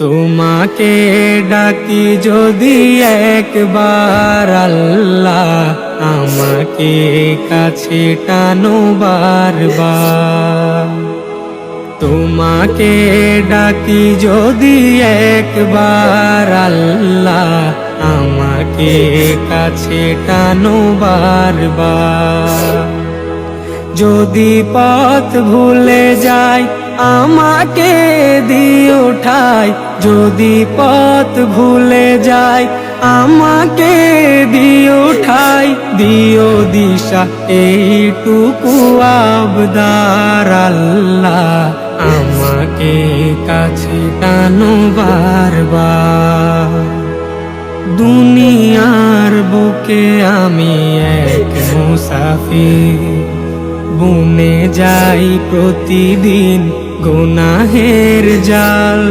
তোমাকে ডাকি যদি একবার আল্লাহ, আমাকে কাছে টানো বারবার। তোমাকে ডাকি যদি একবার আল্লাহ, আমাকে কাছে টানো বারবার। যদি পথ ভুলে যাই আমাকে দিও ঠাই, যদি পথ ভুলে যাই আমাকে দিও ঠাই। দিও দিশা এইটুকু আবদার আল্লাহ, আমাকে কাছে টানো বারবার। দুনিয়ার বুকে আমি এক মুসাফির, বুনে যাই প্রতিদিন গুনাহের জাল।